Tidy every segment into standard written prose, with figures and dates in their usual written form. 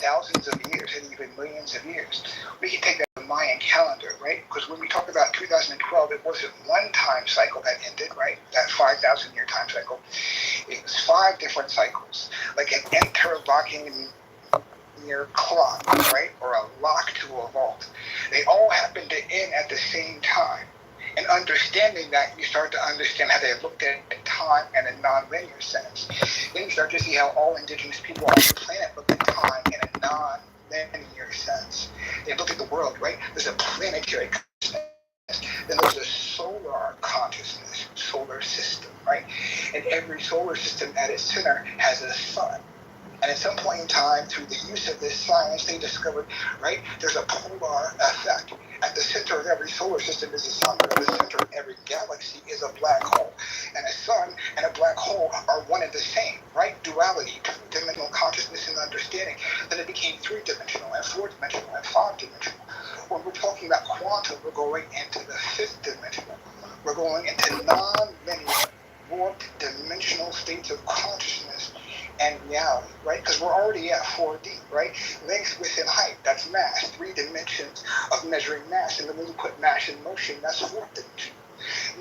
thousands of years and even millions of years. We can take that Mayan calendar, right? Because when we talk about 2012, it wasn't one time cycle that ended, right? That 5,000 year time cycle. It was 5 different cycles, like an interlocking near clock, right? Or a lock to a vault. They all happen to end at the same time. And understanding that, you start to understand how they looked at time in a non-linear sense. Then you start to see how all indigenous people on the planet look at time in a non-linear sense. They look at the world, right? There's a planetary consciousness. Then there's a solar consciousness, solar system, right? And every solar system at its center has a sun. And at some point in time, through the use of this science, they discovered, right, there's a polar effect. At the center of every solar system is a sun, but at the center of every galaxy is a black hole. And a sun and a black hole are one and the same, right? Duality, two-dimensional consciousness and understanding. Then it became 3-dimensional and 4-dimensional and 5-dimensional. When we're talking about quantum, we're going into the 5th dimensional. We're going into non-linear, warped dimensional states of consciousness and reality, right? Because we're already at 4D, right? Length, width, and height, that's mass. 3 dimensions of measuring mass. And then when you put mass in motion, that's 4th dimension.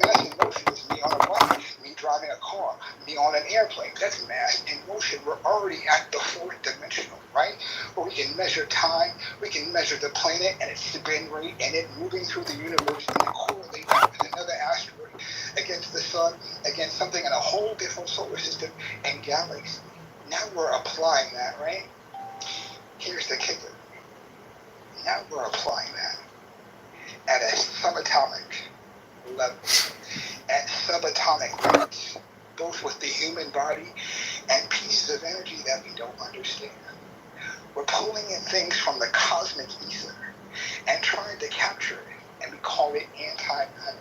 Mass in motion is me on a bike, me driving a car, me on an airplane. That's mass in motion. We're already at the 4th dimensional, right? Where we can measure time, we can measure the planet and its spin rate and it moving through the universe and correlate with another asteroid against the sun, against something in a whole different solar system and galaxy. Now we're applying that, right? Here's the kicker. Now we're applying that at a subatomic level, at subatomic rates, both with the human body and pieces of energy that we don't understand. We're pulling in things from the cosmic ether and trying to capture it, and we call it anti-matter,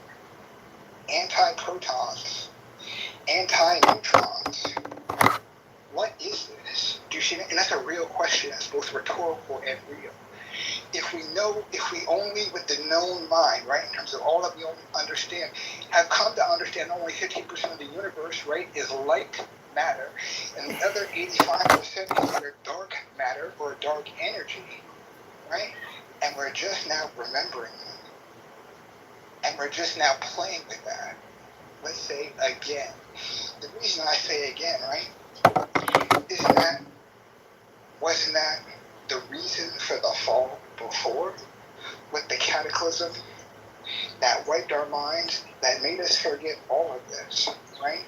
anti-protons, anti-neutrons. What is this? Do you see that? And that's a real question. It's both rhetorical and real. If we only with the known mind, right, in terms of all that we only understand, have come to understand only 15% of the universe, right, is light matter, and the other 85% is either dark matter or dark energy, right? And we're just now remembering that. And we're just now playing with that. Let's say again. The reason I say again, right, wasn't that the reason for the fall before, with the cataclysm that wiped our minds, that made us forget all of this, right?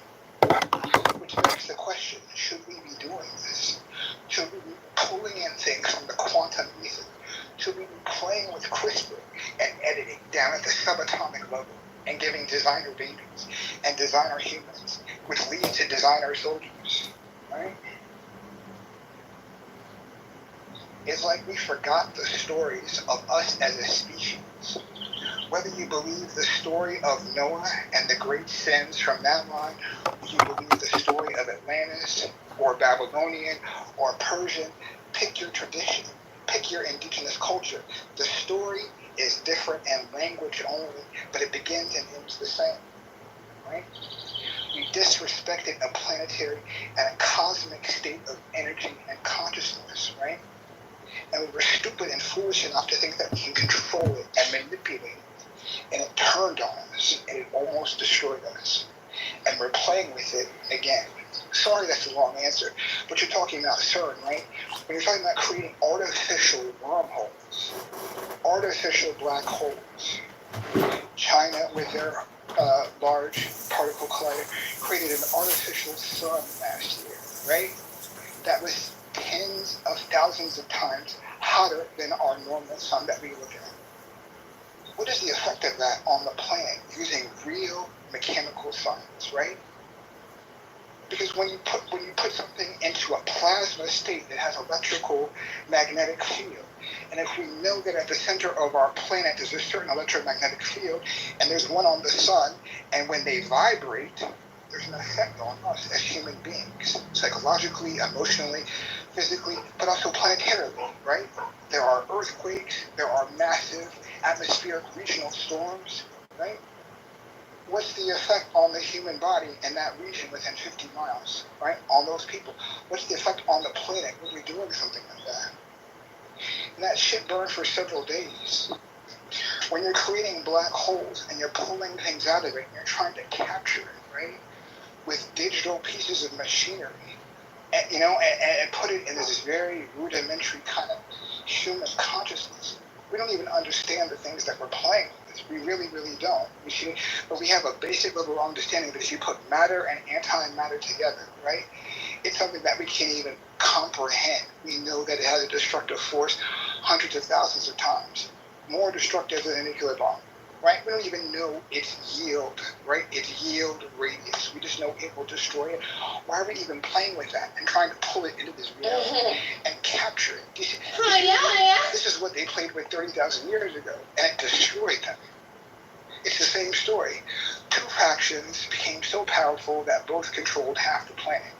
Which begs the question, should we be doing this? Should we be pulling in things from the quantum ether? Should we be playing with CRISPR and editing down at the subatomic level and giving designer babies and designer humans, which leads to designer soldiers, right? It's like we forgot the stories of us as a species. Whether you believe the story of Noah and the great sins from that line, or you believe the story of Atlantis, or Babylonian, or Persian, pick your tradition, pick your indigenous culture. The story is different in language only, but it begins and ends the same, right? We disrespected a planetary and a cosmic state of energy and consciousness, right? And we were stupid and foolish enough to think that we can control it and manipulate it. And it turned on us, and it almost destroyed us. And we're playing with it again. Sorry that's a long answer, but you're talking about CERN, right? When you're talking about creating artificial wormholes, artificial black holes, China with their large particle collider created an artificial sun last year, right? That was tens of thousands of times hotter than our normal sun that we look at. What is the effect of that on the planet using real mechanical science, right? Because when you put something into a plasma state that has electrical magnetic field, and if we know that at the center of our planet there's a certain electromagnetic field, and there's one on the sun, and when they vibrate, there's an effect on us as human beings, psychologically, emotionally, physically, but also planetarily, right? There are earthquakes, there are massive atmospheric regional storms, right? What's the effect on the human body in that region within 50 miles, right? On those people. What's the effect on the planet when you're doing something like that? And that shit burned for several days. When you're creating black holes and you're pulling things out of it, and you're trying to capture it, right, with digital pieces of machinery, and, and put it in this very rudimentary kind of human consciousness. We don't even understand the things that we're playing with. We really, really don't. But we have a basic level of understanding that if you put matter and antimatter together, right, it's something that we can't even comprehend. We know that it has a destructive force hundreds of thousands of times, more destructive than a nuclear bomb, right? We don't even know its yield, right? Its yield radius. We just know it will destroy it. Why are we even playing with that and trying to pull it into this reality and capture it? This is what they played with 30,000 years ago, and it destroyed them. It's the same story. Two factions became so powerful that both controlled half the planet.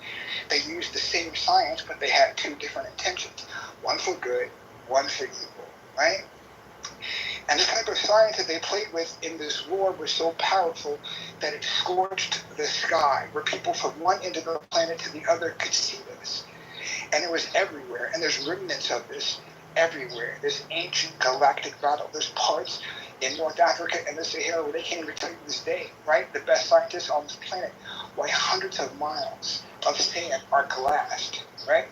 They used the same science, but they had two different intentions. One for good, one for evil, right? And the type of science that they played with in this war was so powerful that it scorched the sky, where people from one end of the planet to the other could see this. And it was everywhere, and there's remnants of this everywhere. This ancient galactic battle. There's parts in North Africa and the Sahara where they can't even tell you this day, right? The best scientists on this planet, why hundreds of miles of sand are glassed, right?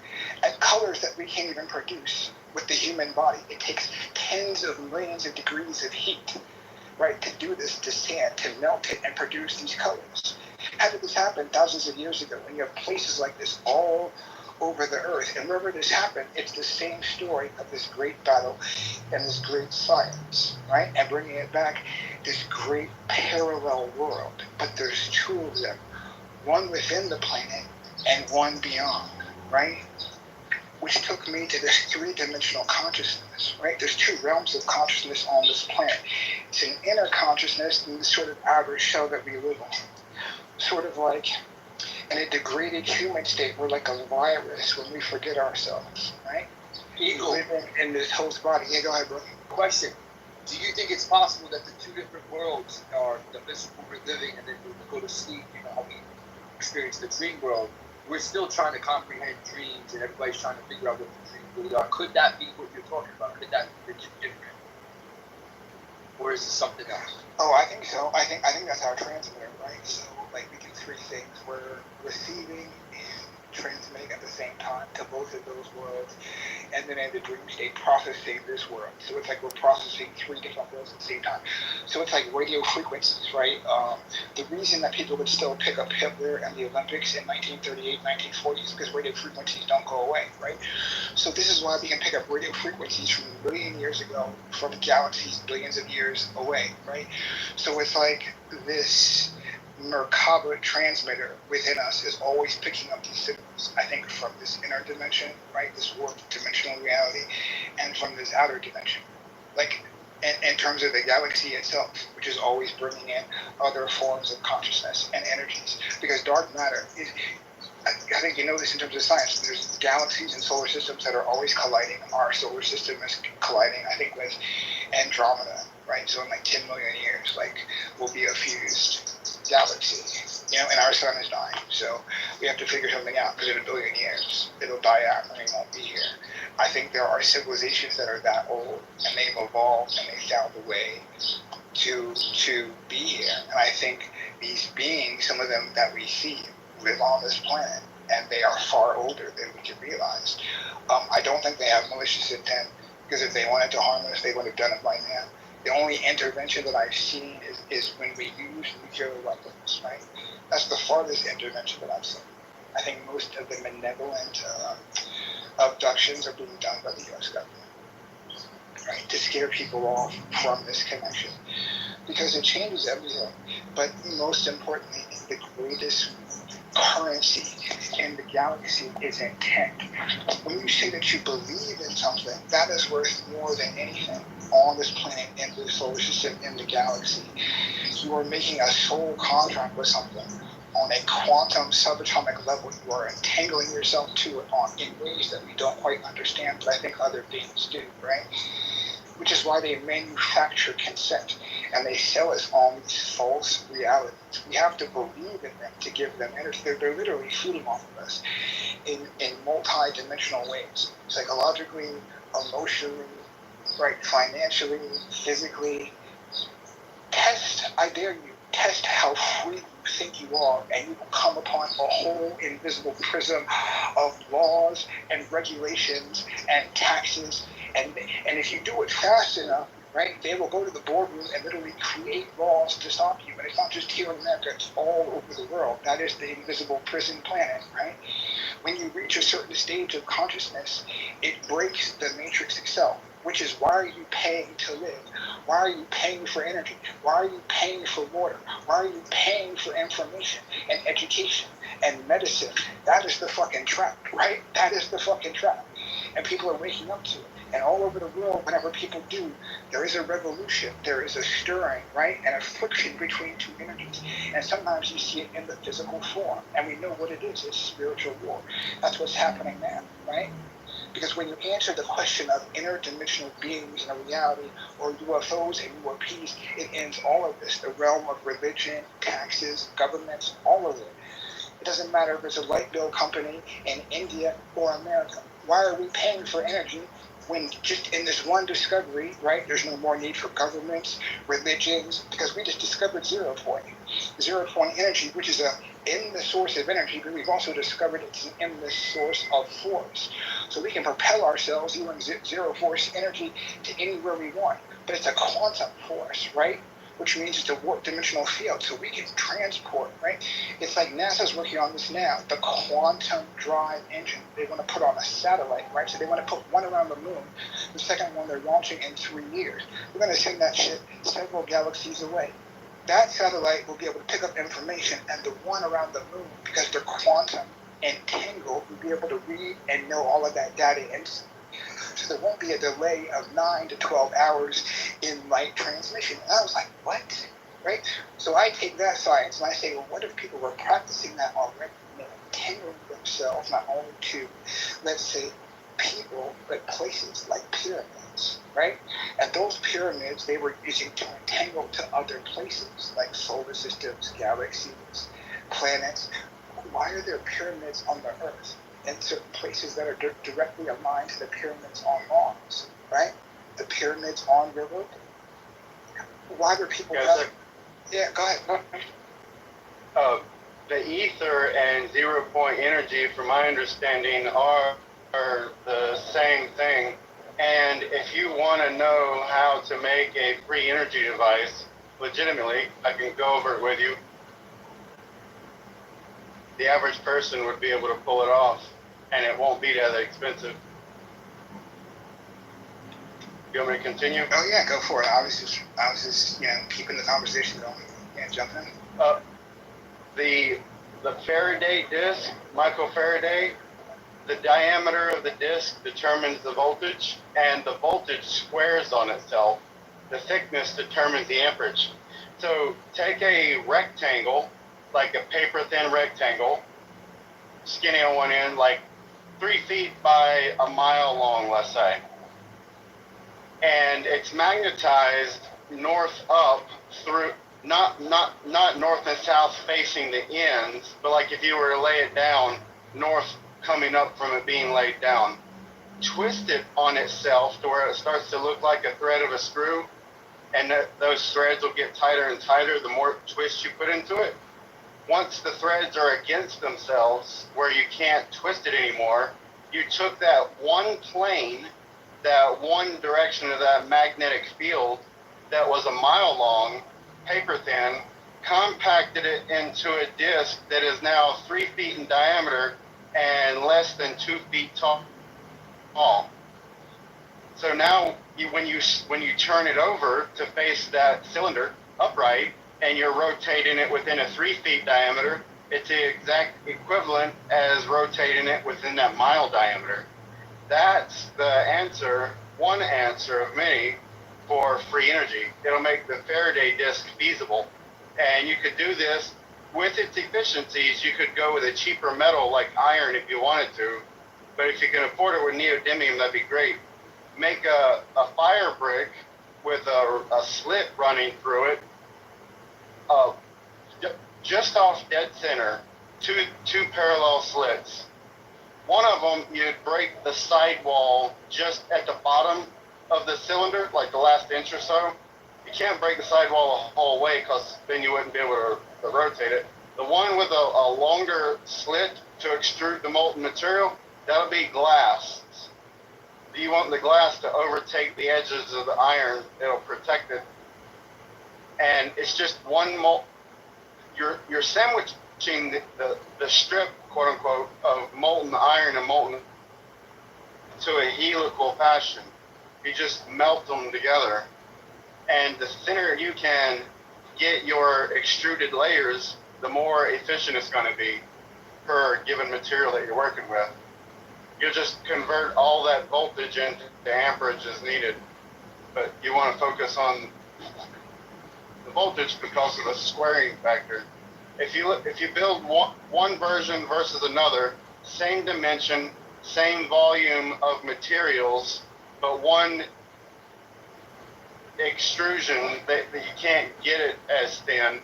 At colors that we can't even produce with the human body. It takes tens of millions of degrees of heat, right, to do this to sand, to melt it and produce these colors. How did this happen thousands of years ago when you have places like this all over the earth? And wherever this happened, it's the same story of this great battle and this great science, right? And bringing it back, this great parallel world. But there's two of them, one within the planet and one beyond, right? Which took me to this three-dimensional consciousness, right? There's two realms of consciousness on this planet. It's an inner consciousness and the sort of outer shell that we live on. Sort of like in a degraded human state, we're like a virus when we forget ourselves, right? Eagle. Living in this host body. Yeah, go ahead, bro. Question. Do you think it's possible that the two different worlds are the physical we're living and then when we go to sleep, how we experience the dream world, we're still trying to comprehend dreams and everybody's trying to figure out what the dreams really are. Could that be what you're talking about? Could that be the two different? Or is it something else? Oh, I think so. I think that's our transmitter, right? So like we do three things. We're receiving and transmitting at the same time to both of those worlds, and then in the dream state processing this world. So it's like we're processing three different worlds at the same time. So it's like radio frequencies, right? The reason that people would still pick up Hitler and the Olympics in 1938, 1940 is because radio frequencies don't go away, right? So this is why we can pick up radio frequencies from a billion years ago, from galaxies billions of years away, right? So it's like this Merkaba transmitter within us is always picking up these signals, I think, from this inner dimension, right, this warped dimensional reality, and from this outer dimension. Like, in terms of the galaxy itself, which is always bringing in other forms of consciousness and energies. Because dark matter is, I think you know this in terms of science, there's galaxies and solar systems that are always colliding. Our solar system is colliding, I think, with Andromeda, right? So in like 10 million years, like, we'll be a fused galaxy, and our sun is dying. So we have to figure something out, because in a billion years, it'll die out and we won't be here. I think there are civilizations that are that old, and they've evolved, and they found a way to be here. And I think these beings, some of them that we see, live on this planet, and they are far older than we can realize. I don't think they have malicious intent, because if they wanted to harm us, they would have done it by now. The only intervention that I've seen is when we use nuclear weapons, right? That's the farthest intervention that I've seen. I think most of the benevolent abductions are being done by the U.S. government, right? To scare people off from this connection. Because it changes everything. But most importantly, the greatest currency in the galaxy is intent. When you say that you believe in something, that is worth more than anything on this planet, in the solar system, in the galaxy. You are making a soul contract with something on a quantum subatomic level. You are entangling yourself to it in ways that we don't quite understand, but I think other beings do, right? Which is why they manufacture consent and they sell us all these false realities. We have to believe in them to give them energy. They're literally feeding off of us in multi-dimensional ways, psychologically, emotionally, right, financially, physically. I dare you, test how free you think you are, and you will come upon a whole invisible prism of laws and regulations and taxes. And if you do it fast enough, right, they will go to the boardroom and literally create laws to stop you. And it's not just here in America, it's all over the world. That is the invisible prison planet, right? When you reach a certain stage of consciousness, it breaks the matrix itself, which is why are you paying to live? Why are you paying for energy? Why are you paying for water? Why are you paying for information and education and medicine? That is the fucking trap, right? That is the fucking trap. And people are waking up to it. And all over the world, whenever people do, there is a revolution, there is a stirring, right? And a friction between two energies. And sometimes you see it in the physical form. And we know what it is. It's spiritual war. That's what's happening now, right? Because when you answer the question of interdimensional beings in a reality, or UFOs and UAPs, it ends all of this. The realm of religion, taxes, governments, all of it. It doesn't matter if it's a light bill company in India or America. Why are we paying for energy when just in this one discovery, right, there's no more need for governments, religions, because we just discovered zero point. Zero point energy, which is a endless source of energy, but we've also discovered it's an endless source of force. So we can propel ourselves using zero force energy to anywhere we want. But it's a quantum force, right? Which means it's a warp dimensional field, so we can transport, right? It's like NASA's working on this now, the quantum drive engine. They want to put on a satellite, right? So they want to put one around the moon. The second one they're launching in 3 years. We're going to send that shit several galaxies away. That satellite will be able to pick up information, and the one around the moon, because they're quantum entangled, will be able to read and know all of that data instantly. So there won't be a delay of 9 to 12 hours in light transmission. And I was like, what? Right? So I take that science and I say, well, what if people were practicing that already? You know, tailoring themselves not only to, let's say, people, but places like pyramids, right? And those pyramids they were using to entangle to other places like solar systems, galaxies, planets. Why are there pyramids on the Earth? In certain places that are directly aligned to the pyramids on Mars, right? The pyramids on Europa. Why do people have... Yeah, go ahead. The ether and 0 point energy, from my understanding, are the same thing. And if you want to know how to make a free energy device, legitimately, I can go over it with you. The average person would be able to pull it off, and it won't be that expensive. You want me to continue? Oh yeah, go for it. I was just keeping the conversation going. Yeah, jump in. The Faraday disc, microfaraday, the diameter of the disc determines the voltage, and the voltage squares on itself. The thickness determines the amperage. So take a rectangle, like a paper-thin rectangle, skinny on one end, like 3 feet by a mile long, let's say. And it's magnetized north up through, not north and south facing the ends, but like if you were to lay it down, north coming up from it being laid down. Twist it on itself to where it starts to look like a thread of a screw, and those threads will get tighter and tighter the more twist you put into it. Once the threads are against themselves, where you can't twist it anymore, you took that one plane, that one direction of that magnetic field that was a mile long, paper thin, compacted it into a disc that is now 3 feet in diameter and less than 2 feet tall. So now when you turn it over to face that cylinder upright, and you're rotating it within a 3 feet diameter, it's the exact equivalent as rotating it within that mile diameter. That's the answer, one answer of many, for free energy. It'll make the Faraday disc feasible. And you could do this with its efficiencies, you could go with a cheaper metal like iron if you wanted to. But if you can afford it with neodymium, that'd be great. Make a fire brick with a slit running through it, uh, just off dead center, two parallel slits. One of them, you'd break the sidewall just at the bottom of the cylinder, like the last inch or so. You can't break the sidewall the whole way because then you wouldn't be able to rotate it. The one with a longer slit to extrude the molten material, that'll be glass. You want the glass to overtake the edges of the iron. It'll protect it. And it's just one you're sandwiching the strip, quote unquote, of molten iron and molten to a helical fashion. You just melt them together. And the thinner you can get your extruded layers, the more efficient it's going to be per given material that you're working with. You'll just convert all that voltage into amperage as needed. But you want to focus on the voltage because of the squaring factor. If you build one version versus another, same dimension, same volume of materials, but one extrusion that you can't get it as thin,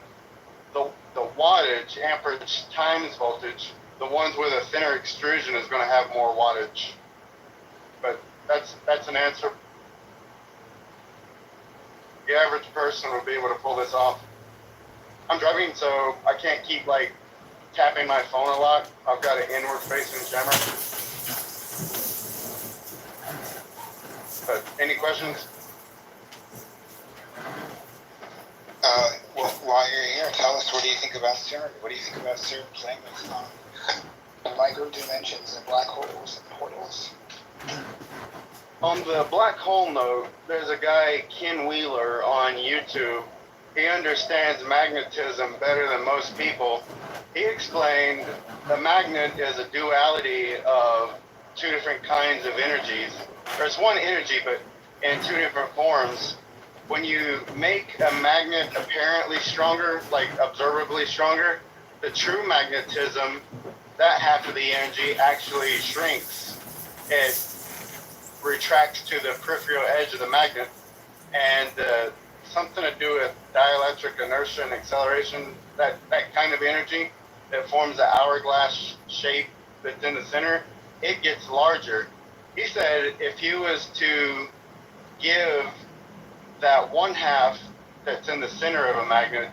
the wattage, amperage times voltage, the ones with a thinner extrusion is going to have more wattage. But that's an answer. The average person would be able to pull this off. I'm driving, so I can't keep like tapping my phone a lot. I've got an inward facing camera. But any questions? Well, while you're here, tell us, what do you think about CERN? What do you think about CERN playing with micro dimensions and black holes and portals? On the black hole note, there's a guy, Ken Wheeler, on YouTube. He understands magnetism better than most people. He explained the magnet is a duality of two different kinds of energies. There's one energy, but in two different forms. When you make a magnet apparently stronger, like observably stronger, the true magnetism, that half of the energy actually shrinks. It retracts to the peripheral edge of the magnet, and something to do with dielectric inertia and acceleration, that kind of energy that forms the hourglass shape that's in the center, it gets larger. He said if he was to give that one half that's in the center of a magnet,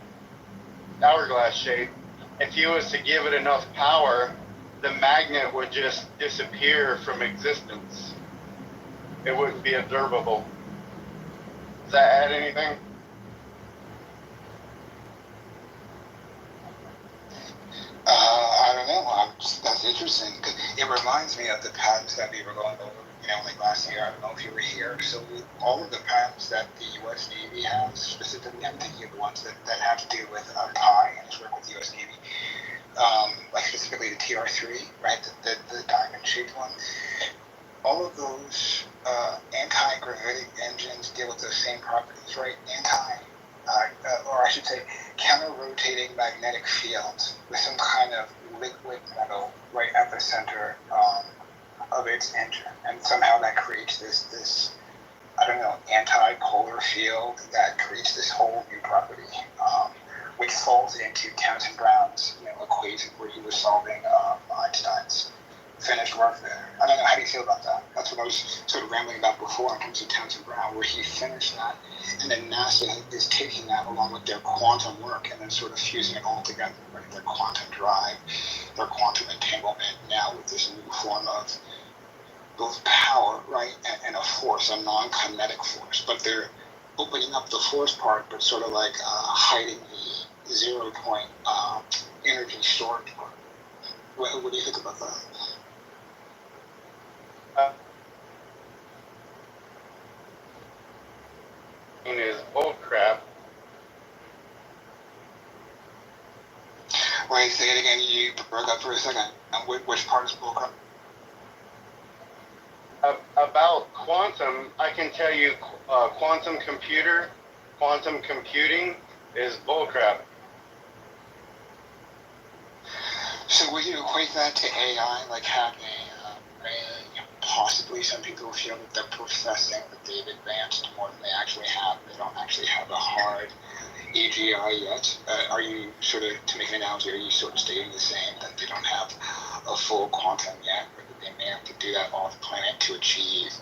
hourglass shape, if he was to give it enough power, the magnet would just disappear from existence. It wouldn't be observable. Does that add anything? I don't know. That's interesting, because it reminds me of the patents that we were going over, like last year. I don't know if you were here. So all of the patents that the U.S. Navy has, specifically, I'm thinking of the ones that have to do with pi and its work with the U.S. Navy, like specifically the TR-3, right, the diamond-shaped one. All of those anti-gravitic engines deal with those same properties, right? Or I should say, counter-rotating magnetic fields with some kind of liquid metal right at the center of its engine, and somehow that creates this I don't know, anti-polar field that creates this whole new property, which falls into Townsend Brown's equation where he was solving Einstein's finished work there. I don't know, how do you feel about that? That's what I was sort of rambling about before in terms of Townsend Brown, where he finished that, and then NASA is taking that along with their quantum work and then sort of fusing it all together, right? Their quantum drive, their quantum entanglement, now with this new form of both power, right, and a force, a non-kinetic force. But they're opening up the force part, but sort of like hiding the 0 point energy storage part. What do you think about that? Is bull crap. Wait, say it again. You broke up for a second. Which part is bull crap? About quantum, I can tell you quantum computing is bullcrap. So would you equate that to AI, like having possibly some people feel that they're processing, that they've advanced more than they actually have. They don't actually have a hard AGI yet. Are you sort of, to make an analogy, are you sort of stating the same, that they don't have a full quantum yet, or that they may have to do that off planet to achieve,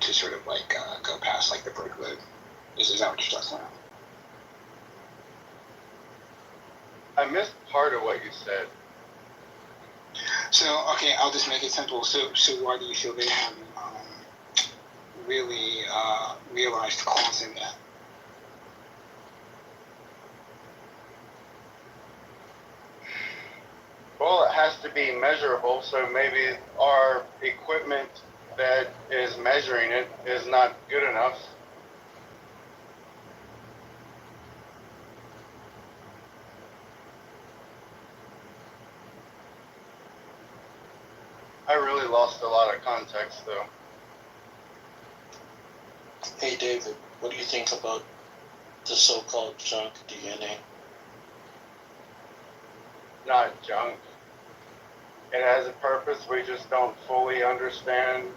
to sort of like go past like the Berkeley? Is that what you're talking about? I missed part of what you said. So, okay, I'll just make it simple. So why do you feel they haven't really realized quantum yet? Well, it has to be measurable, so maybe our equipment that is measuring it is not good enough. I really lost a lot of context, though. Hey David, what do you think about the so-called junk DNA? Not junk. It has a purpose, we just don't fully understand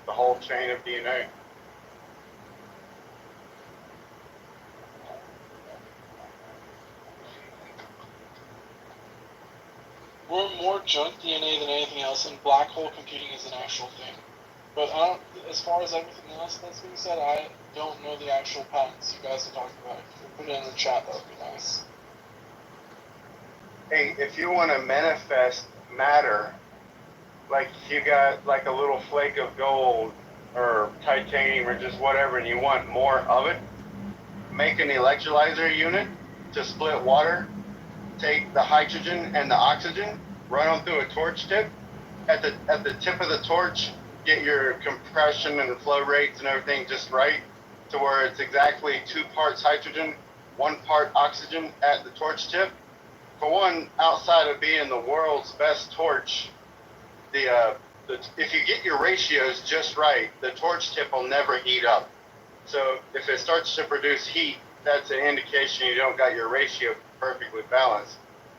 the whole chain of DNA. We're more junk DNA than anything else, and black hole computing is an actual thing. But as far as everything else that's being said, I don't know the actual patents you guys are talking about. If you could put it in the chat, that would be nice. Hey, if you want to manifest matter, like you got like a little flake of gold or titanium or just whatever, and you want more of it, make an electrolyzer unit to split water, take the hydrogen and the oxygen, run them through a torch tip. At the tip of the torch, get your compression and flow rates and everything just right to where it's exactly 2 parts hydrogen, 1 part oxygen at the torch tip. For one, outside of being the world's best torch, if you get your ratios just right, the torch tip will never heat up. So if it starts to produce heat, that's an indication you don't got your ratio perfectly balanced.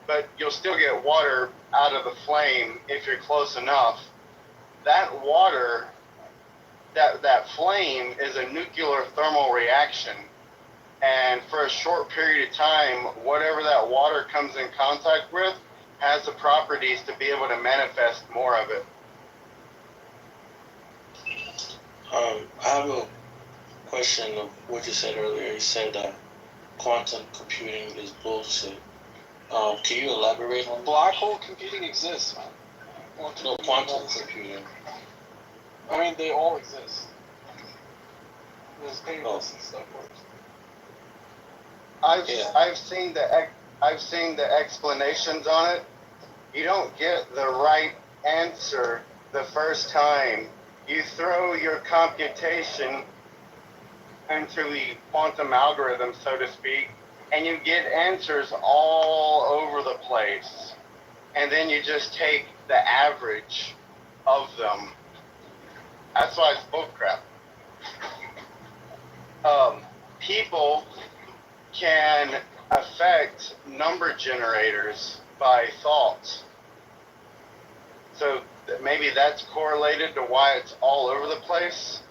But you'll still get water out of the flame if you're close enough. That water, that flame is a nuclear thermal reaction. And for a short period of time, whatever that water comes in contact with has the properties to be able to manifest more of it. I have a question of what you said earlier. You said that quantum computing is bullshit. Can you elaborate on that? Black hole computing exists, man. Quantum computing. I mean, they all exist. There's tables and stuff. I've seen the explanations on it. You don't get the right answer the first time. You throw your computation into the quantum algorithm, so to speak, and you get answers all over the place. And then you just take the average of them. That's why it's bullcrap. People can affect number generators by thoughts. So maybe that's correlated to why it's all over the place.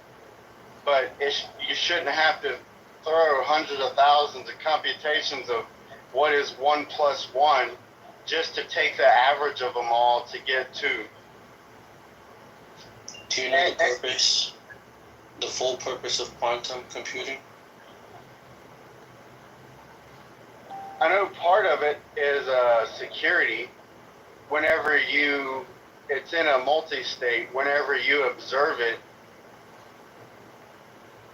But you shouldn't have to throw hundreds of thousands of computations of what is 1 + 1 just to take the average of them all to get 2. Do you know the purpose, the full purpose of quantum computing? I know part of it is security. Whenever it's in a multi-state, whenever you observe it,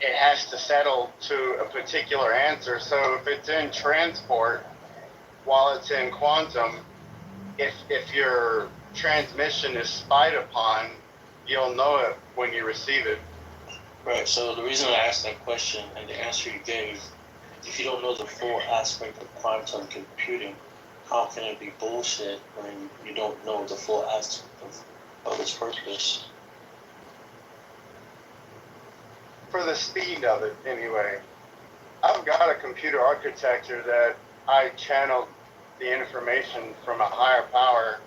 it has to settle to a particular answer. So if it's in transport, while it's in quantum, if your transmission is spied upon, you'll know it when you receive it. Right, so the reason I asked that question and the answer you gave, if you don't know the full aspect of quantum computing, how can it be bullshit when you don't know the full aspect of its purpose? For the speed of it, anyway. I've got a computer architecture that I channeled the information from a higher power.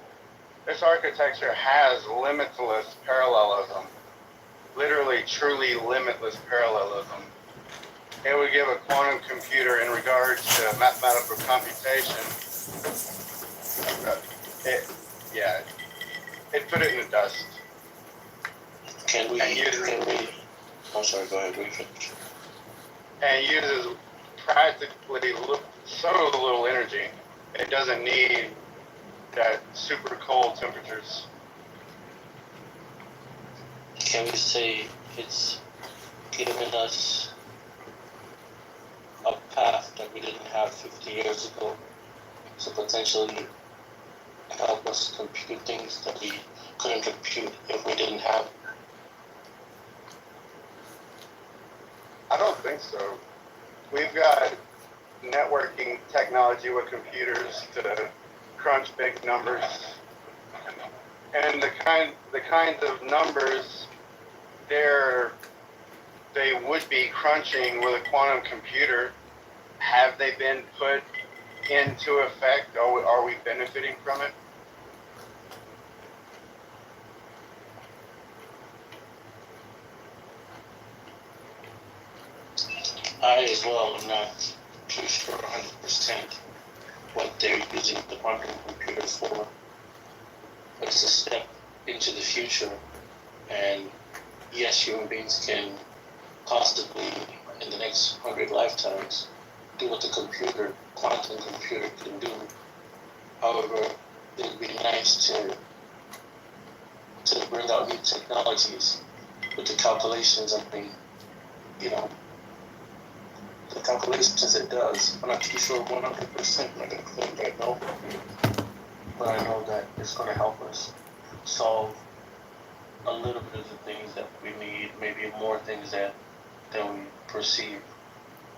This architecture has limitless parallelism, literally, truly limitless parallelism. It would give a quantum computer in regards to mathematical computation. It put it in the dust. Can we? I'm sorry. Go ahead. Finish. And uses practically so little energy. It doesn't need that super cold temperatures. Can we say it's given us a path that we didn't have 50 years ago to potentially help us compute things that we couldn't compute if we didn't have? I don't think so. We've got networking technology with computers to crunch big numbers, and the kinds of numbers they would be crunching with a quantum computer. Have they been put into effect? Are we benefiting from it? I as well am not too sure 100% what they're using the quantum computer for. It's a step into the future, and yes, human beings can possibly, in the next 100 lifetimes, do what the quantum computer can do. However, it would be nice to bring out new technologies with the calculations. The calculations it does. I'm not too sure 100%. I'm not going to claim right now, but I know that it's going to help us solve a little bit of the things that we need, maybe more things that we perceive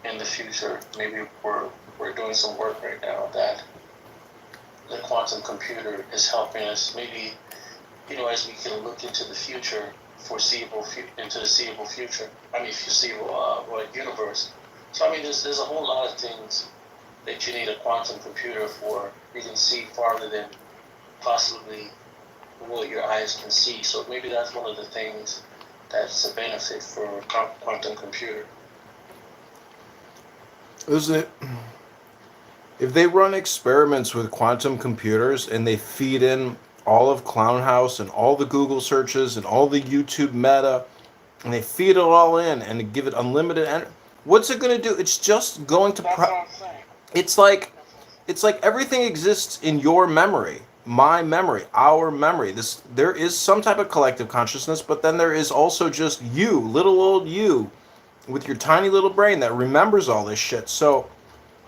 in the future. Maybe we're doing some work right now that the quantum computer is helping us. Maybe, as we can look into the future, foreseeable future. Foreseeable universe. So there's a whole lot of things that you need a quantum computer for. You can see farther than possibly what your eyes can see. So maybe that's one of the things that's a benefit for a quantum computer. Isn't it? If they run experiments with quantum computers and they feed in all of Clownhouse and all the Google searches and all the YouTube meta, and they feed it all in and give it unlimited what's it going to do? It's just going to it's like everything exists in your memory, my memory, our memory. There is some type of collective consciousness, but then there is also just you, little old you, with your tiny little brain that remembers all this shit. So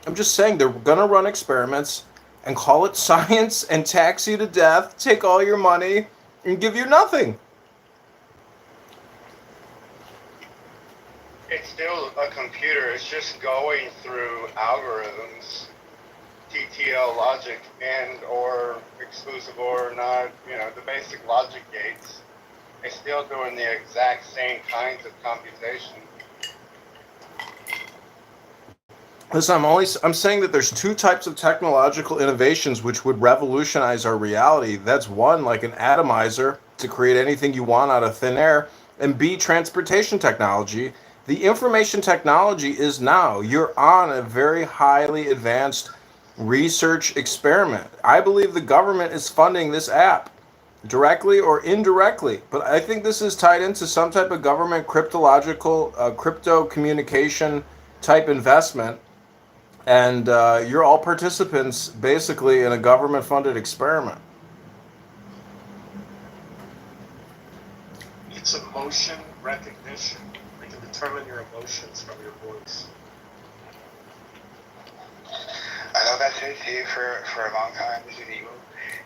I'm just saying they're gonna run experiments and call it science and tax you to death, take all your money, and give you nothing. It's still a computer. It's just going through algorithms, TTL logic and or exclusive or not, the basic logic gates. It's still doing the exact same kinds of computation. Listen, I'm saying that there's two types of technological innovations which would revolutionize our reality. That's one, like an atomizer to create anything you want out of thin air, and B, transportation technology. The information technology is now. You're on a very highly advanced research experiment. I believe the government is funding this app, directly or indirectly. But I think this is tied into some type of government crypto communication type investment. And you're all participants basically in a government funded experiment. It's emotion recognition. They can determine your emotions from your voice. I know that's it too for a long time. This is evil.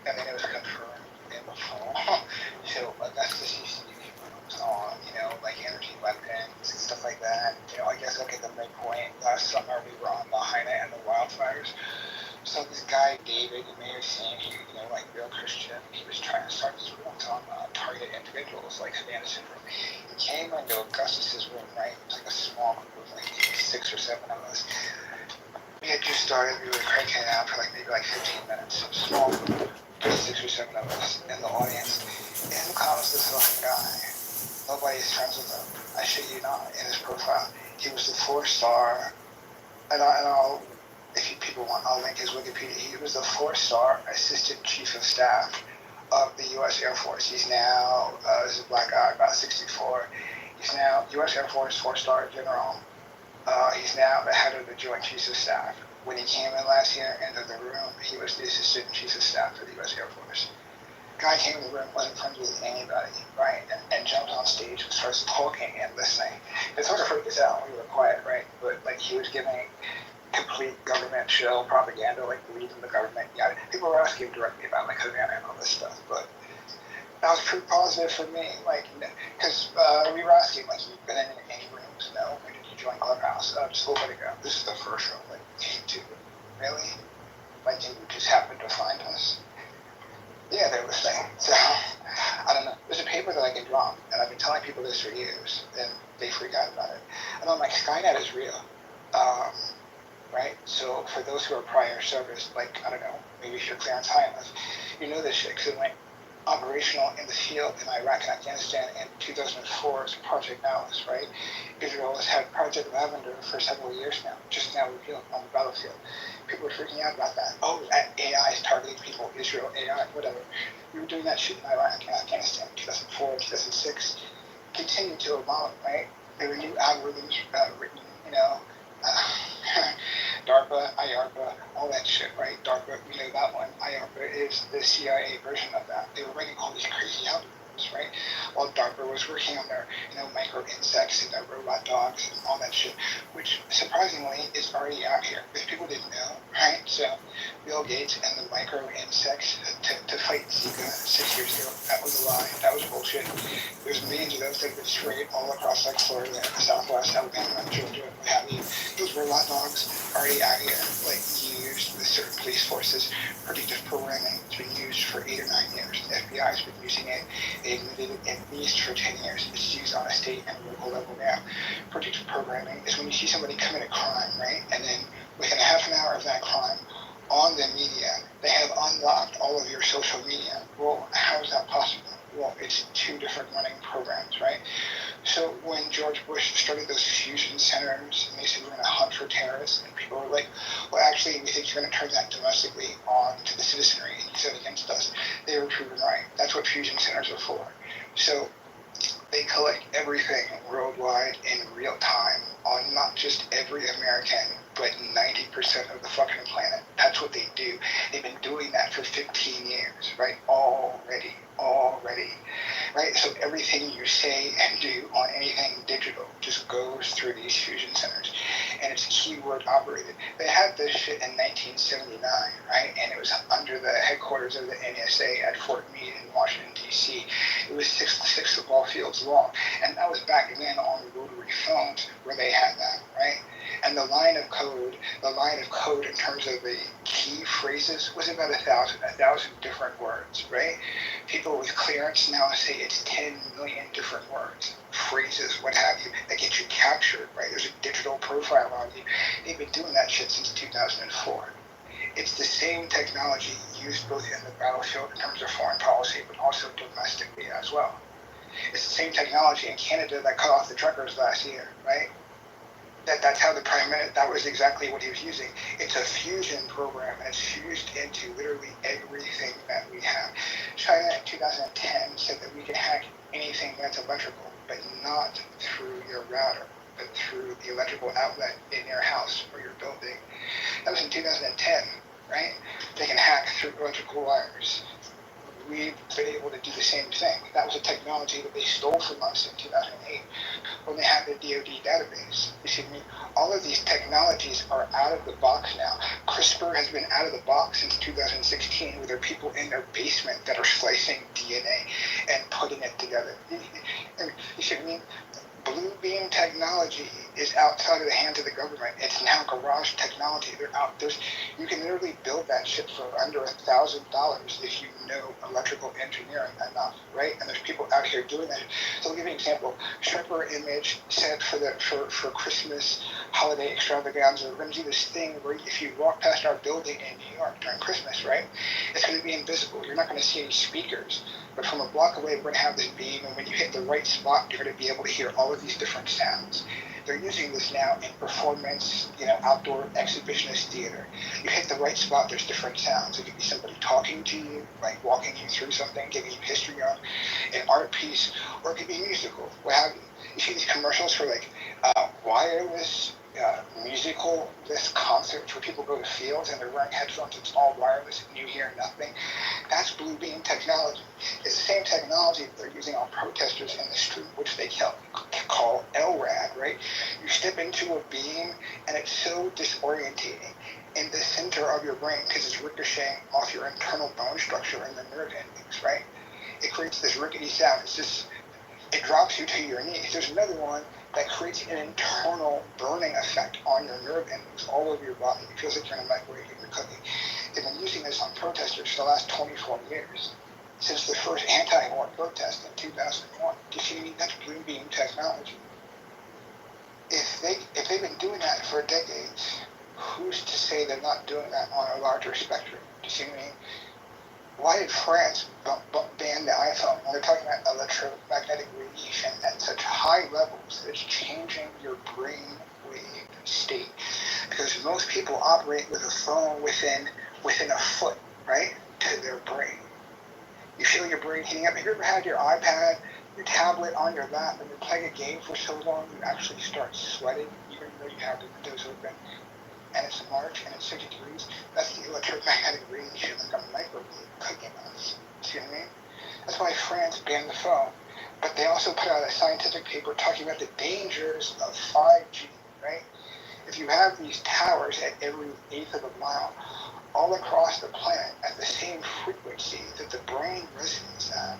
And then it was confirmed in the fall. So that's just used to be on, like energy weapons and stuff like that. I guess I'll get the midpoint. Last summer we were on Lahaina and the wildfires. So this guy, David, you may have seen, he, like real Christian, he was trying to start his rooms on target individuals, like Savannah syndrome. He came into Augustus's room, right? It was like a small group of like 6 or 7 of us. We had just started, we were cranking it out for like maybe like 15 minutes. Small group, just 6 or 7 of us in the audience. In comes this fucking guy. Nobody's friends with him. I shit you not, in his profile. He was the 4-star, and I'll, if you people want, I'll link his Wikipedia. He was the 4-star Assistant Chief of Staff of the U.S. Air Force. He's now, this is a black guy, about 64. He's now U.S. Air Force 4-star General. He's now the head of the Joint Chiefs of Staff. When he came in last year into the room, he was the Assistant Chief of Staff for the U.S. Air Force. Guy came in the room, wasn't friends with anybody, right? And jumped on stage and starts talking and listening. It sort of freaked us out. We were quiet, right? But like he was giving complete government shell propaganda, like leading the government. Yeah, people were asking directly about like Havana and all this stuff, but that was pretty positive for me. Like, because we were asking, like, you've been in any rooms? No. When did you join Clubhouse? Just a little bit ago. This is the first room. Like, came to really? Like, you just happened to find us? Yeah, they were saying. So, I don't know. There's a paper that I can drop, and I've been telling people this for years, and they freak out about it. And I'm like, Skynet is real. Right? So, for those who are prior service, like, I don't know, maybe if you're clearance high enough, you know this shit, because it went operational in the field in Iraq and Afghanistan in 2004 as Project Alice, right? Israel has had Project Lavender for several years now, just now revealed on the battlefield. People are freaking out about that. Oh, AI is targeting people, Israel, AI, whatever. We were doing that shit in Iraq and Afghanistan in 2004, 2006. Continued to evolve, right? There were new algorithms written, you know, DARPA, IARPA, all that shit, right? DARPA, we know that one. IARPA is the CIA version of that. They were writing all these crazy algorithms, right? While DARPA was working on their, you know, micro insects and their robot dogs and all that shit, which surprisingly is already out here. If people didn't know, right? So Bill Gates and the micro insects to fight Zika 6 years ago, that was a lie. That was bullshit. There's millions of those that have been sprayed all across like Florida, the Southwest, Alabama, Georgia, what have you. Those robot dogs already out here, like used with certain police forces. Predictive programming has been used for 8 or 9 years. The FBI has been using it. They admitted it at least for 10 years. It's used on a state and local level now. Predictive programming is when you see somebody commit a crime, right? And then within a half an hour of that crime, on the media, they have unlocked all of your social media. Well, how is that possible? Well, it's 2 different running programs, right? So when George Bush started those fusion centers and they said we're going to hunt for terrorists, and people were like, well, actually, we think you're going to turn that domestically on to the citizenry and use it against us. They were proven right. That's what fusion centers are for. So they collect everything worldwide in real time on not just every American, but 90% of the fucking planet. That's what they do. They've been doing that for 15 years, right? Already, right? So everything you say and do on anything digital just goes through these fusion centers, and it's keyword operated. They had this shit in 1979, right? And it was under the headquarters of the NSA at Fort Meade in Washington, D.C. It was 6 football fields long, and that was back then on rotary phones where they had that, right? And the line of code in terms of the key phrases was about 1,000 different words, right? People with clearance now say it's 10 million different words, phrases, what have you, that get you captured, right? There's a digital profile on you. They've been doing that shit since 2004. It's the same technology used both in the battlefield in terms of foreign policy, but also domestically as well. It's the same technology in Canada that cut off the truckers last year, right? That's how the Prime Minister, that was exactly what he was using. It's a fusion program, and it's fused into literally everything that we have. China in 2010 said that we can hack anything that's electrical, but not through your router, but through the electrical outlet in your house or your building. That was in 2010, right? They can hack through electrical wires. We've been able to do the same thing. That was a technology that they stole from us in 2008 when they had the DoD database. You see me? All of these technologies are out of the box now. CRISPR has been out of the box since 2016, where there are people in their basement that are slicing DNA and putting it together. You see me? Blue beam technology is outside of the hands of the government. It's now garage technology. You can literally build that shit for under $1,000 if you know electrical engineering enough, right? And there's people out here doing that. So I'll give you an example. Sharper image set for Christmas holiday extravaganza. We're going to do this thing where if you walk past our building in New York during Christmas, right, it's going to be invisible. You're not going to see any speakers, but from a block away, we're going to have this beam, and when you hit the right spot, you're going to be able to hear all of these different sounds. They're using this now in performance, outdoor exhibitionist theater. You hit the right spot, there's different sounds. It could be somebody talking to you, like walking you through something, giving you history on an art piece, or it could be musical, what have you. You see these commercials for like wireless musical this concerts where people go to fields and they're wearing headphones, it's all wireless and you hear nothing. That's blue beam technology. It's the same technology that they're using on protesters in the street, which they call LRAD, right? You step into a beam and it's so disorientating in the center of your brain because it's ricocheting off your internal bone structure and the nerve endings, right? It creates this rickety sound. It drops you to your knees. There's another one that creates an internal burning effect on your nerve endings all over your body. It feels like you're in a microwave and you're cooking. They've been using this on protesters for the last 24 years, since the first anti-war protest in 2001. Do you see me? That's blue beam technology. If they've been doing that for decades, who's to say they're not doing that on a larger spectrum? Do you see me? Why did France ban the iPhone when they're talking about electromagnetic radiation at such high levels that it's changing your brain wave state? Because most people operate with a phone within a foot, right, to their brain. You feel your brain heating up. Have you ever had your iPad, your tablet on your lap, and you're playing a game for so long you actually start sweating, even though you have the windows open? And it's March and it's 60 degrees, that's the electromagnetic radiation, like a microwave cooking us. See what I mean? That's why France banned the phone. But they also put out a scientific paper talking about the dangers of 5G, right? If you have these towers at every eighth of a mile, all across the planet at the same frequency that the brain resonates at,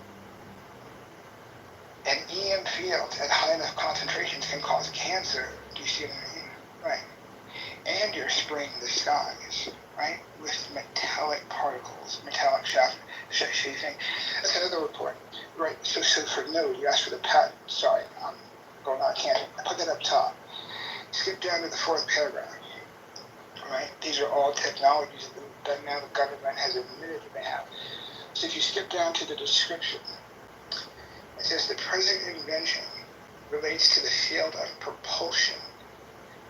and EM fields at high enough concentrations can cause cancer. Do you see what I mean? Right. And you're spraying the skies, right, with metallic particles, metallic shafting. That's another report, right? So for node, you asked for the patent. Sorry, I'm going on a tangent. I put that up top. Skip down to the fourth paragraph, right? These are all technologies that now the government has admitted that they have. So if you skip down to the description, it says the present invention relates to the field of propulsion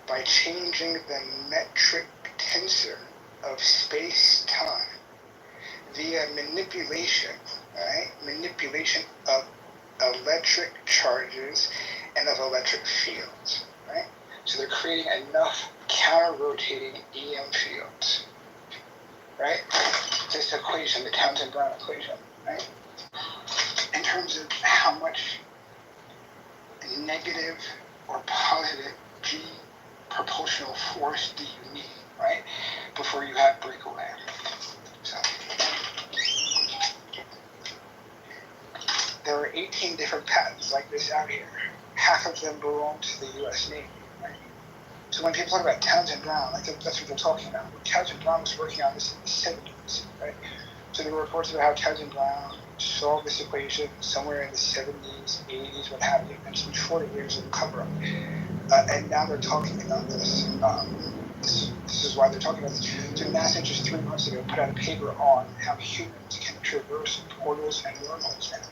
by changing the metric tensor of space-time via manipulation, right? Manipulation of electric charges and of electric fields, right? So they're creating enough counter-rotating EM fields, right? This equation, the Townsend-Brown equation, right? In terms of how much negative or positive G propulsional force do you need, right, before you have breakaway. So there are 18 different patents like this out here. Half of them belong to the U.S. Navy, right? So when people talk about Townsend Brown, I think that's what they're talking about. Townsend Brown was working on this in the 70s, right? So there were reports about how Townsend Brown solved this equation somewhere in the 70s, 80s, what have you, and it's been 40 years of cover-up. And now they're talking about this. This is why they're talking about this. So NASA just 3 months ago put out a paper on how humans can traverse portals and wormholes now.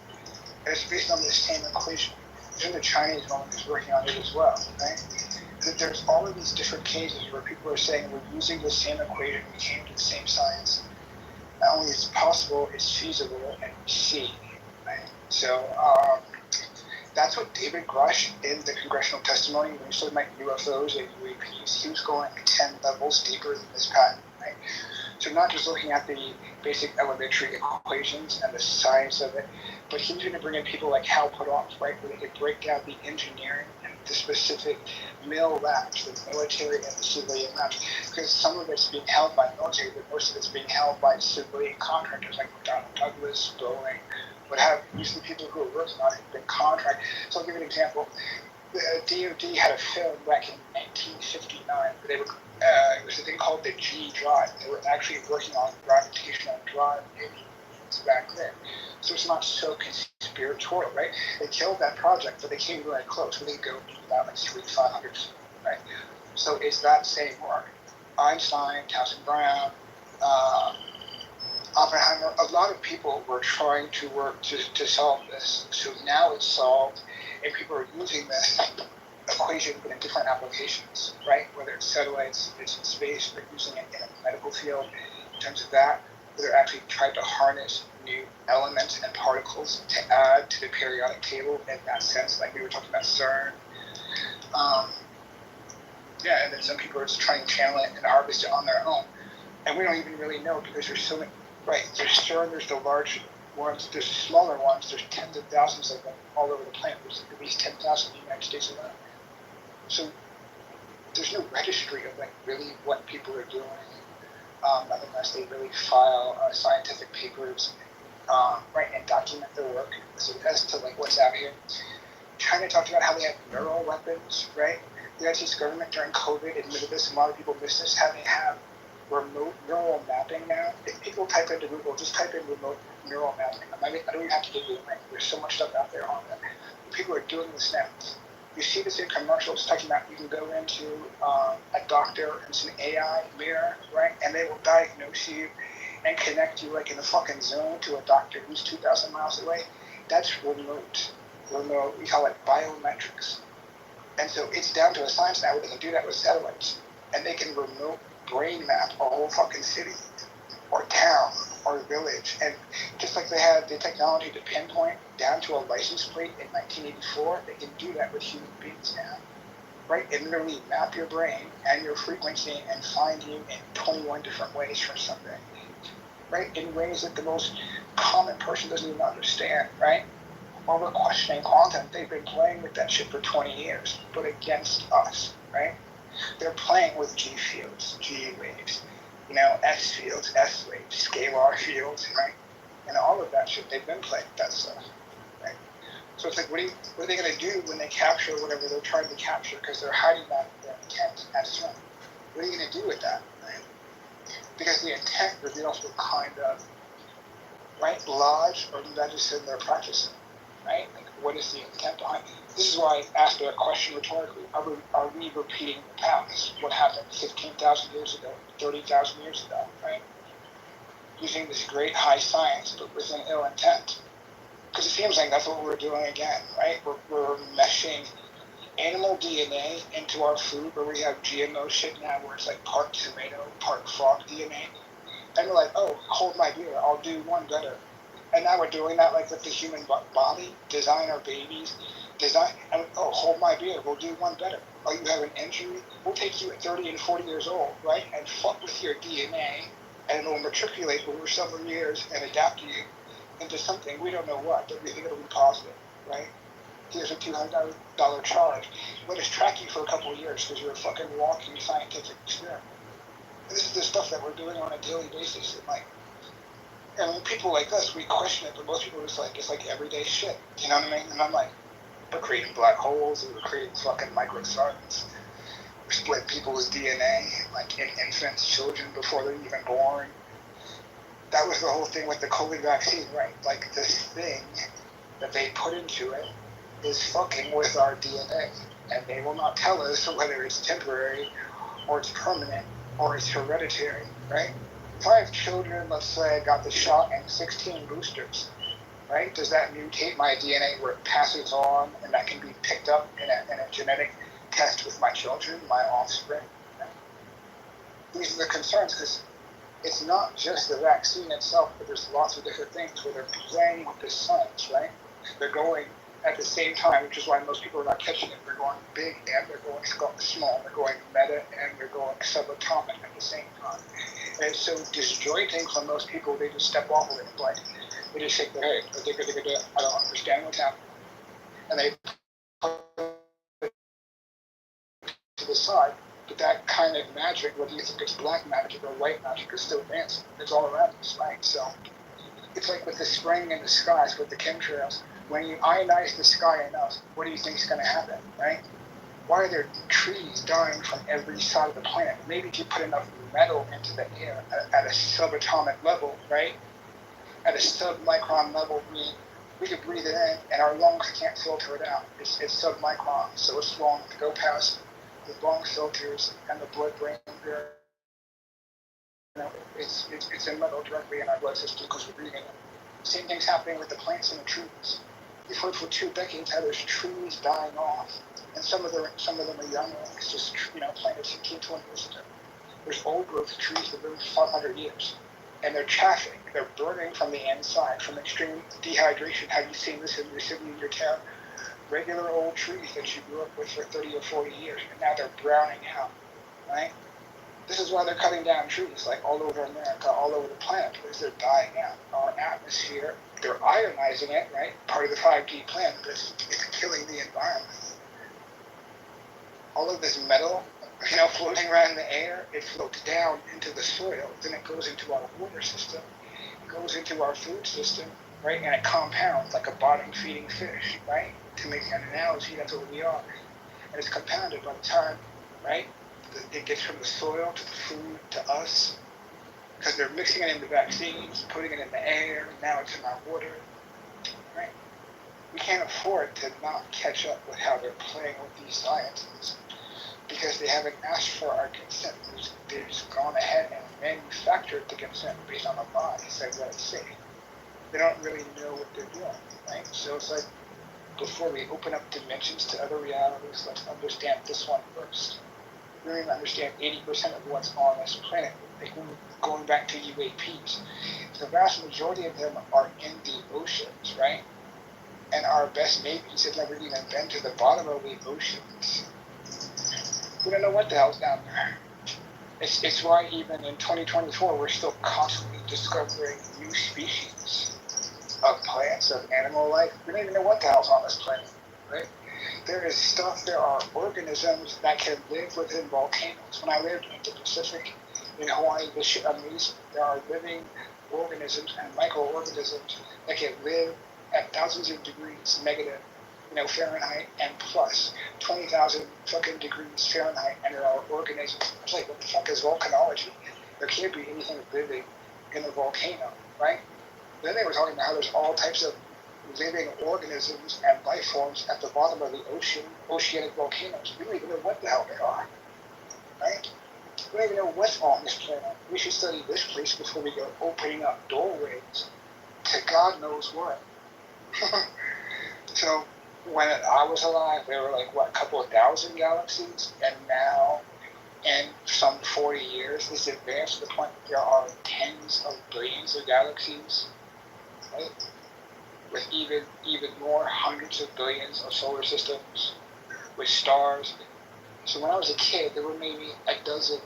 And it's based on this same equation. There's the Chinese one who's working on it as well, right? There's all of these different cases where people are saying we're using the same equation, we came to the same science. Not only is it possible, it's feasible, and we see, right? So that's what David Grush in the congressional testimony, when he was talking about UFOs and UAPs, he was going 10 levels deeper than this patent, right? So not just looking at the basic elementary equations and the science of it, but he's going to bring in people like Hal Puthoff, right, where they could break down the engineering and the specific mil labs, the military and the civilian labs, because some of it's being held by military, but most of it's being held by civilian contractors like Donald Douglas, Boeing, what have you. These are the people who are working on it, been contract. So I'll give you an example. The DoD had a film back in 1959 where they were, it was a thing called the G drive. They were actually working on gravitational drive engines back then. So it's not so conspiratorial, right? They killed that project, but they came really close. Where they go about like 300-500 feet, right? So it's that same work. Einstein, Townsend Brown, Oppenheimer, a lot of people were trying to work to solve this. So now it's solved, and people are using this equation in different applications, right? Whether it's satellites, it's in space, they're using it in a medical field in terms of that. They're actually trying to harness new elements and particles to add to the periodic table in that sense, like we were talking about CERN. And then some people are just trying to channel it and harvest it on their own. And we don't even really know because there's so many, right? There's CERN, there's the large ones, there's smaller ones, there's tens of thousands of them all over the planet. There's at least 10,000 in the United States alone. So there's no registry of like really what people are doing, unless they really file scientific papers, right, and document their work. So as to like what's out here, China talked about how they have neural weapons, right? The United States government during COVID admitted this. A lot of people missed this. How they have remote neural mapping now. If people type into Google, just type in remote neural mapping. I don't even have to Google it. There's so much stuff out there on that. People are doing this now. You see this in commercials talking about you can go into a doctor and it's an AI mirror, right? And they will diagnose you and connect you like in a fucking zone to a doctor who's 2,000 miles away. That's remote. We call it biometrics. And so it's down to a science now where they can do that with satellites. And they can remote brain map a whole fucking city or town or village. And just like they had the technology to pinpoint down to a license plate in 1984, they can do that with human beings now. Right? And literally map your brain and your frequency and find you in 21 different ways for something. Right? In ways that the most common person doesn't even understand, right? While we're questioning quantum, they've been playing with that shit for 20 years, but against us, right? They're playing with G fields, G waves, S fields, S waves, scalar fields, right? And all of that shit, they've been playing with that stuff, right? So it's like, what are they going to do when they capture whatever they're trying to capture? Because they're hiding that their intent at CERN. What are you going to do with that, right? Because the intent reveals what kind of, right, lodge or medicine they're practicing. Right? Like, what is the intent behind it? This is why I asked that question rhetorically. Are we repeating the past? What happened 15,000 years ago, 30,000 years ago, right? Using this great high science, but with an ill intent. Because it seems like that's what we're doing again, right? We're meshing animal DNA into our food, where we have GMO shit now, where it's like part tomato, part frog DNA. And we're like, oh, hold my beer, I'll do one better. And now we're doing that like with the human body, design our babies, and hold my beer, we'll do one better. Oh, you have an injury, we'll take you at 30 and 40 years old, right, and fuck with your DNA, and it'll matriculate over several years and adapt you into something, we don't know what, but we think it'll be positive, right? Here's a $200 charge. Let us track you for a couple of years because you're a fucking walking scientific experiment. And this is the stuff that we're doing on a daily basis, and when people like us, we question it, but most people are just like, it's like everyday shit. You know what I mean? And I'm like, we're creating black holes, and we're creating fucking microsuns. We're splitting people's DNA, like in infants, children, before they're even born. That was the whole thing with the COVID vaccine, right? Like, this thing that they put into it is fucking with our DNA. And they will not tell us whether it's temporary, or it's permanent, or it's hereditary, right? If I have children, let's say I got the shot and 16 boosters, right? Does that mutate my DNA where it passes on and that can be picked up in a genetic test with my children, my offspring? Right? These are the concerns because it's not just the vaccine itself, but there's lots of different things where they're playing with the science, right? They're going at the same time, which is why most people are not catching it. They're going big and they're going small. They're going meta and they're going subatomic at the same time. And it's so disjointing for most people, they just step off of it. Like, they just shake their head. I don't understand what's happening. And they put it to the side. But that kind of magic, whether you think it's black magic or white magic, is still dancing. It's all around us, right? So it's like with the spring in the skies, with the chemtrails. When you ionize the sky enough, what do you think is going to happen, right? Why are there trees dying from every side of the planet? Maybe if you put enough metal into the air at a subatomic level, right? At a submicron level, we could breathe it in, and our lungs can't filter it out. It's submicron, so it's long to go past the lung filters and the blood-brain barrier. It's embedded directly in our blood system because we're breathing it. Same thing's happening with the plants and the trees. We've heard for 2 decades how there's trees dying off, and some of them are young ones, just planted 15, 20 years ago. There's old growth trees that live 500 years, and they're chafing, they're burning from the inside from extreme dehydration. Have you seen this in your city, in your town? Regular old trees that you grew up with for 30 or 40 years, and now they're browning out, right? This is why they're cutting down trees, like all over America, all over the planet, because they're dying out. Our atmosphere, they're ionizing it, right? Part of the 5G plan, but it's killing the environment. All of this metal, floating around in the air, it floats down into the soil, then it goes into our water system, it goes into our food system, right? And it compounds like a bottom-feeding fish, right? To make an analogy, that's what we are. And it's compounded by the time, right? It gets from the soil to the food to us, because they're mixing it in the vaccines, putting it in the air, and now it's in our water, right? We can't afford to not catch up with how they're playing with these sciences, because they haven't asked for our consent. They've just gone ahead and manufactured the consent based on a lie, said that it's safe. They don't really know what they're doing, right? So it's like, before we open up dimensions to other realities, let's understand this one first. We don't even understand 80% of what's on this planet. Like, going back to UAPs, the vast majority of them are in the oceans, right? And our best navies have never even been to the bottom of the oceans. We don't know what the hell's down there. It's why even in 2024, we're still constantly discovering new species of plants, of animal life. We don't even know what the hell's on this planet, right? There is stuff, there are organisms that can live within volcanoes. When I lived in the Pacific, in Hawaii, this shit amazing. There are living organisms and microorganisms that can live at thousands of degrees negative, Fahrenheit, and plus 20,000 fucking degrees Fahrenheit, and there are organisms. It's like, what the fuck is volcanology? There can't be anything living in a volcano, right? Then they were talking about how there's all types of living organisms and life forms at the bottom of the ocean, oceanic volcanoes. We don't even know what the hell they are, right? We don't even know what's on this planet. We should study this place before we go opening up doorways to God knows what. So when I was alive, there were like, a couple of thousand galaxies, and now, in some 40 years, it's advanced to the point that there are tens of billions of galaxies, right? With even more hundreds of billions of solar systems, with stars. So when I was a kid, there were maybe a dozen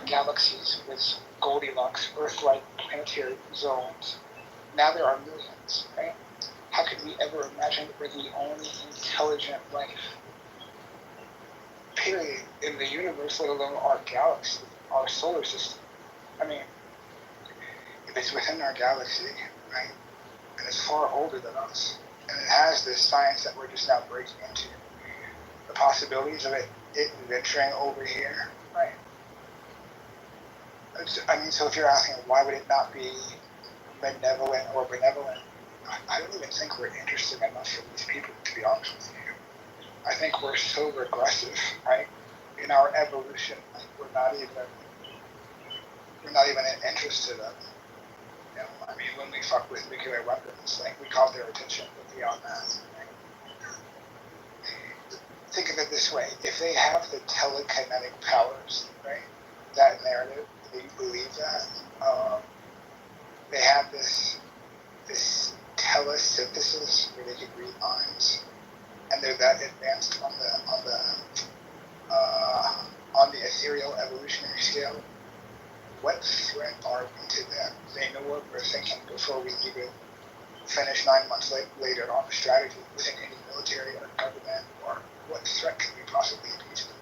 galaxies with Goldilocks, Earth-like planetary zones. Now there are millions, right? How could we ever imagine that we're the only intelligent life, period, in the universe, let alone our galaxy, our solar system? I mean, if it's within our galaxy, right? And it's far older than us, and it has this science that we're just now breaking into. The possibilities of it venturing over here, right? So if you're asking why would it not be benevolent or benevolent, I don't even think we're interested enough in these people, to be honest with you. I think we're so regressive, right? In our evolution, like we're not even interested in. When we fuck with nuclear weapons, like, we caught their attention, but beyond that, right? Think of it this way: if they have the telekinetic powers, right? That narrative, do you believe that? They have this telesynthesis where they can read minds, and they're that advanced on the ethereal evolutionary scale. What threat are we to them? They know what we're thinking before we even finish 9 months later on the strategy within any military or government, or what threat could we possibly be to them?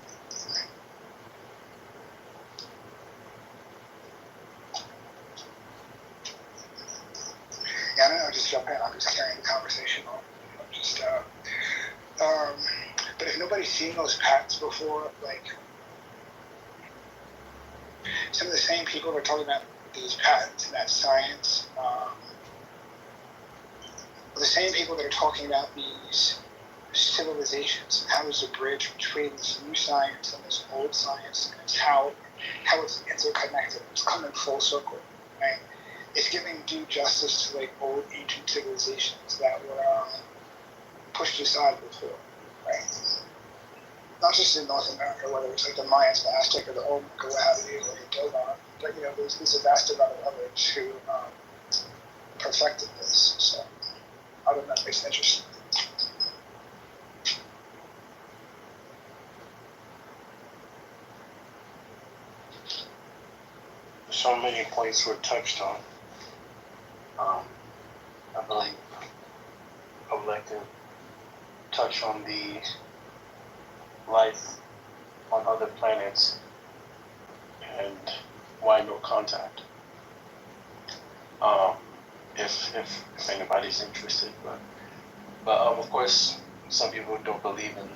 Yeah, I don't know, just jump in. I'm just carrying the conversation on. But if nobody's seen those patents before, like, some of the same people that are talking about these patents and that science, the same people that are talking about these civilizations and how is the bridge between this new science and this old science, and it's how it's interconnected. It's coming full circle, right? It's giving due justice to like old ancient civilizations that were pushed aside before, right? Not just in North America, whether it's like the Mayans, the Aztec, or the Olmec, or what have you, or Kitover, but there's a vast amount of others who perfected this. So I don't know, it's interesting. So many points were touched on. I believe I would like to touch on the life on other planets and why no contact. If anybody's interested, but of course some people don't believe in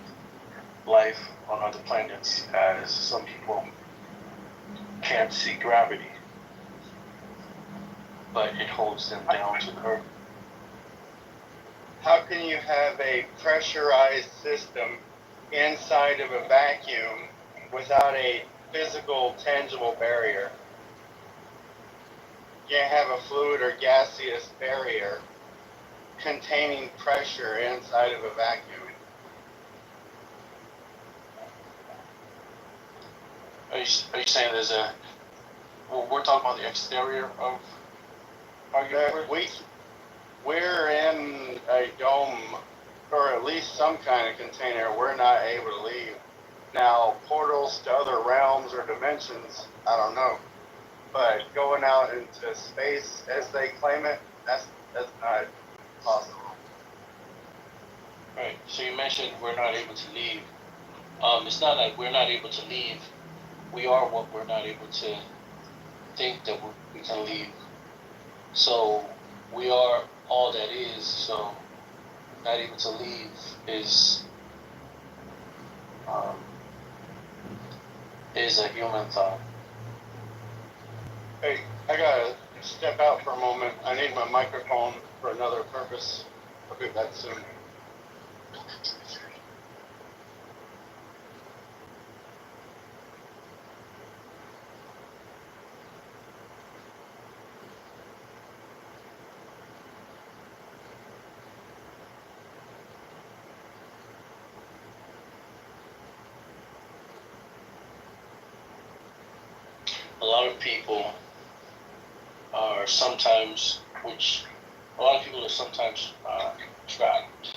life on other planets, as some people can't see gravity, but it holds them down to the earth. How can you have a pressurized system inside of a vacuum without a physical, tangible barrier? You can't have a fluid or gaseous barrier containing pressure inside of a vacuum. Are you saying there's a? Well, we're talking about the exterior of our universe. We're in a dome, or at least some kind of container. We're not able to leave. Now, portals to other realms or dimensions, I don't know. But going out into space, as they claim it, that's not possible. Right. So you mentioned we're not able to leave. It's not like we're not able to leave. We are what we're not able to think that we can leave. So we are all that is. So not able to leave is a human thought. Hey, I gotta step out for a moment. I need my microphone for another purpose. I'll be back soon. A lot of people are sometimes, trapped